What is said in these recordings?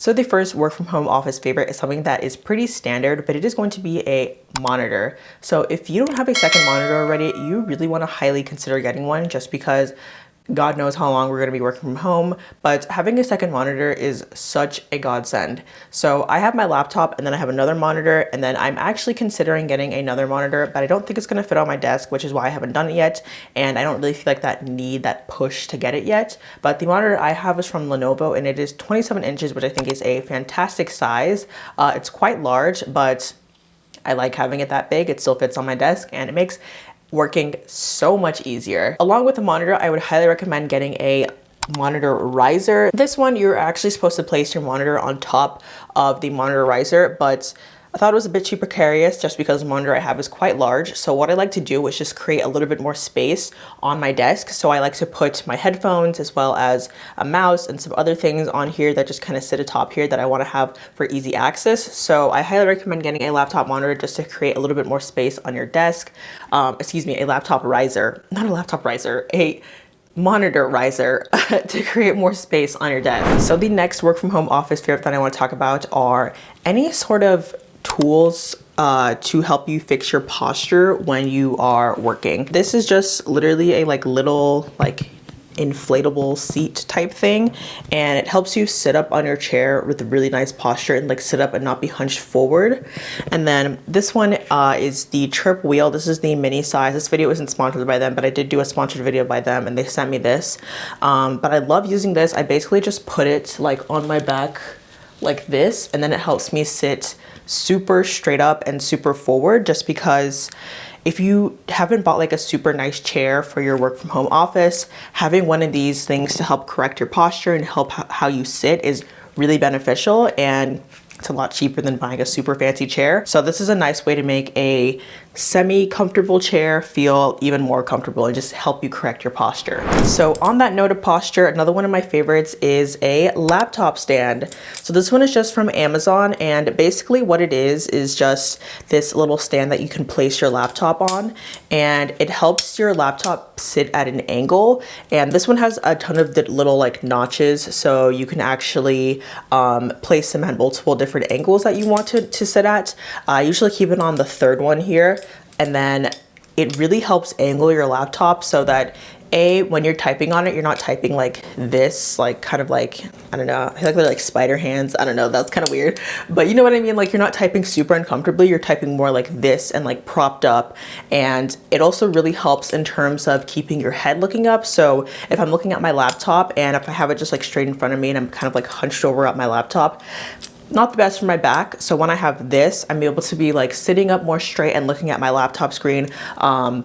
So the first work from home office favorite is something that is pretty standard, but it is going to be a monitor. So if you don't have a second monitor already, you really want to highly consider getting one, just because God knows how long we're going to be working from home, but having a second monitor is such a godsend. So I have my laptop and then I have another monitor, and then I'm actually considering getting another monitor, but I don't think it's going to fit on my desk, which is why I haven't done it yet. And I don't really feel like that push to get it yet. But the monitor I have is from Lenovo and it is 27 inches, which I think is a fantastic size. It's quite large, but I like having it that big. It still fits on my desk and it makes working so much easier. Along with the monitor, I would highly recommend getting a monitor riser. This one, you're actually supposed to place your monitor on top of the monitor riser, but I thought it was a bit too precarious just because the monitor I have is quite large. So what I like to do is just create a little bit more space on my desk. So I like to put my headphones as well as a mouse and some other things on here that just kind of sit atop here that I want to have for easy access. So I highly recommend getting a laptop monitor just to create a little bit more space on your desk. A laptop riser, not a laptop riser, a monitor riser to create more space on your desk. So the next work from home office favorite that I want to talk about are any sort of tools to help you fix your posture when you are working. This is just literally a little inflatable seat type thing, and it helps you sit up on your chair with a really nice posture and sit up and not be hunched forward. And then this one is the Chirp wheel. This is the mini size. This video isn't sponsored by them, but I did do a sponsored video by them and they sent me this. But I love using this. I basically just put it on my back like this, and then it helps me sit super straight up and super forward, just because if you haven't bought a super nice chair for your work from home office, having one of these things to help correct your posture and help how you sit is really beneficial, and it's a lot cheaper than buying a super fancy chair. So this is a nice way to make a semi-comfortable chair feel even more comfortable and just help you correct your posture. So on that note of posture, another one of my favorites is a laptop stand. So this one is just from Amazon, and basically what it is just this little stand that you can place your laptop on, and it helps your laptop sit at an angle. And this one has a ton of the little notches, so you can actually place them at multiple different angles that you want to sit at. I usually keep it on the third one here. And then it really helps angle your laptop so that when you're typing on it, you're not typing like this, I don't know, I feel they're spider hands. I don't know, that's kind of weird, but you know what I mean? You're not typing super uncomfortably, you're typing more like this and propped up. And it also really helps in terms of keeping your head looking up. So if I'm looking at my laptop and if I have it just straight in front of me and I'm kind of hunched over at my laptop, not the best for my back. So when I have this, I'm able to be sitting up more straight and looking at my laptop screen a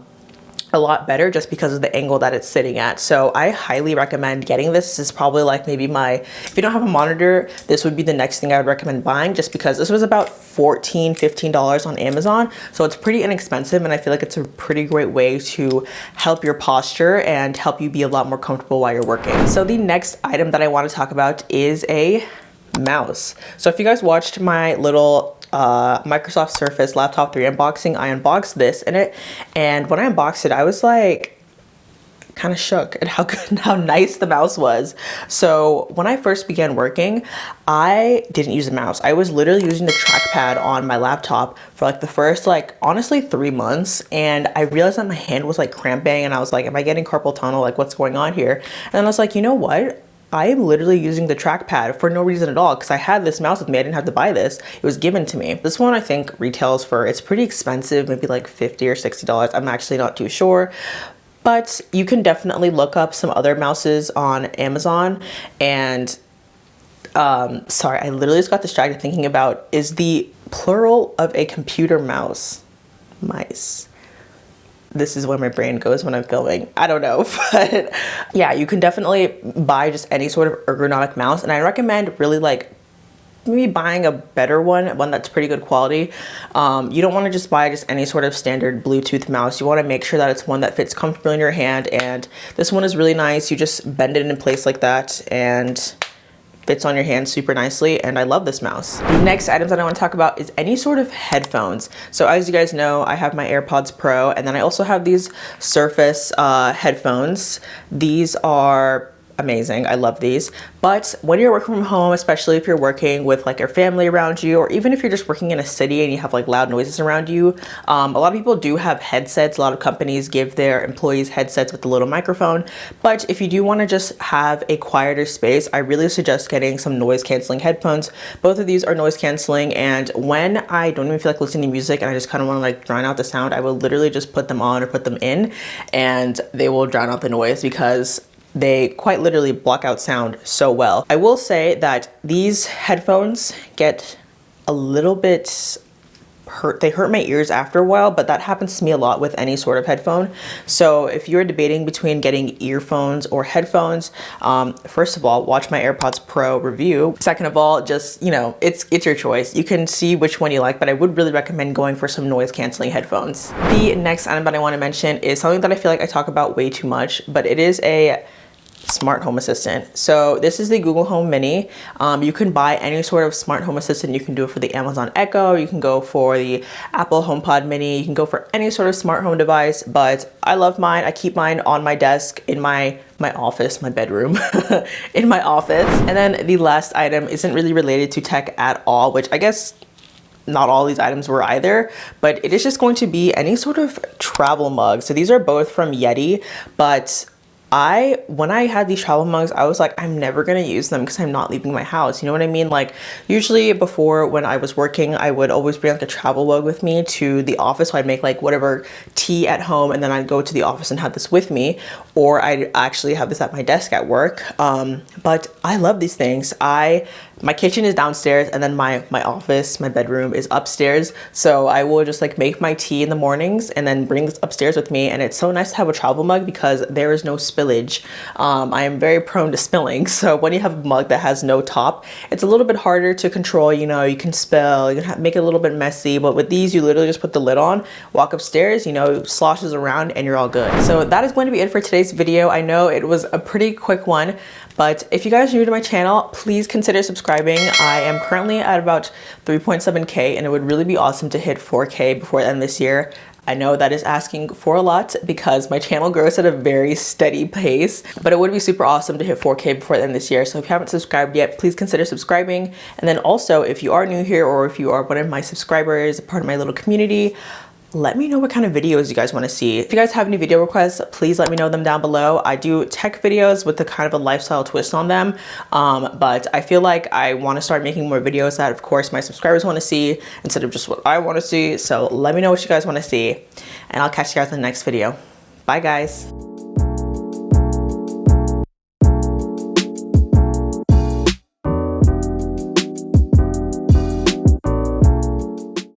lot better, just because of the angle that it's sitting at. So I highly recommend getting this. This is probably maybe if you don't have a monitor, this would be the next thing I would recommend buying, just because this was about $14-15 on Amazon. So it's pretty inexpensive, and I feel it's a pretty great way to help your posture and help you be a lot more comfortable while you're working. So the next item that I want to talk about is a mouse. So if you guys watched my little Microsoft Surface Laptop 3 unboxing, I unboxed this in it, and when I unboxed it, I was kind of shook at how good and how nice the mouse was. So when I first began working, I didn't use a mouse. I was literally using the trackpad on my laptop for the first honestly 3 months, and I realized that my hand was cramping, and I was am I getting carpal tunnel? What's going on here? And then I was you know what? I am literally using the trackpad for no reason at all, because I had this mouse with me. I didn't have to buy this. It was given to me. This one I think retails for, it's pretty expensive, maybe $50 or $60. I'm actually not too sure. But you can definitely look up some other mouses on Amazon. And sorry, I literally just got distracted thinking about, is the plural of a computer mouse mice? This is where my brain goes when I'm filming. I don't know, but yeah, you can definitely buy just any sort of ergonomic mouse. And I recommend really maybe buying a better one that's pretty good quality. You don't want to just buy just any sort of standard Bluetooth mouse. You want to make sure that it's one that fits comfortably in your hand. And this one is really nice. You just bend it in place like that and fits on your hand super nicely, and I love this mouse. The next items that I want to talk about is any sort of headphones. So as you guys know, I have my AirPods Pro, and then I also have these Surface headphones. These are amazing. I love these. But when you're working from home, especially if you're working with like your family around you, or even if you're just working in a city and you have like loud noises around you, a lot of people do have headsets. A lot of companies give their employees headsets with a little microphone. But if you do want to just have a quieter space, I really suggest getting some noise canceling headphones. Both of these are noise canceling, and when I don't even feel like listening to music and I just kind of want to like drown out the sound, I will literally just put them on or put them in, and they will drown out the noise because they quite literally block out sound so well. I will say that these headphones get a little bit hurt. They hurt my ears after a while, but that happens to me a lot with any sort of headphone. So if you're debating between getting earphones or headphones, first of all, watch my AirPods Pro review. Second of all, just, you know, it's your choice. You can see which one you like, but I would really recommend going for some noise canceling headphones. The next item that I want to mention is something that I feel like I talk about way too much, but it is a smart home assistant. So this is the Google Home Mini. You can buy any sort of smart home assistant. You can do it for the Amazon Echo, you can go for the Apple HomePod Mini, you can go for any sort of smart home device, but I love mine. I keep mine on my desk in my office, my bedroom, in my office. And then the last item isn't really related to tech at all, which I guess not all these items were either, but it is just going to be any sort of travel mug. So these are both from Yeti, but when I had these travel mugs, I was like, I'm never gonna use them because I'm not leaving my house. You know what I mean? Like usually before when I was working, I would always bring like a travel mug with me to the office. So I'd make like whatever tea at home and then I'd go to the office and have this with me, or I'd actually have this at my desk at work. But I love these things. My kitchen is downstairs and then my office, my bedroom is upstairs. So I will just like make my tea in the mornings and then bring this upstairs with me. And it's so nice to have a travel mug because there is no spillage. I am very prone to spilling. So when you have a mug that has no top, it's a little bit harder to control. You know, you can spill, you can make it a little bit messy, but with these, you literally just put the lid on, walk upstairs, you know, sloshes around and you're all good. So that is going to be it for today's video. I know it was a pretty quick one, but if you guys are new to my channel, please consider subscribing. I am currently at about 3.7K and it would really be awesome to hit 4K before the end of this year. I know that is asking for a lot because my channel grows at a very steady pace, but it would be super awesome to hit 4K before the end of this year. So if you haven't subscribed yet, please consider subscribing. And then also, if you are new here or if you are one of my subscribers, part of my little community, let me know what kind of videos you guys want to see. If you guys have any video requests, please let me know them down below. I do tech videos with a kind of a lifestyle twist on them, but I feel like I want to start making more videos that, of course, my subscribers want to see instead of just what I want to see. So let me know what you guys want to see, and I'll catch you guys in the next video. Bye, guys.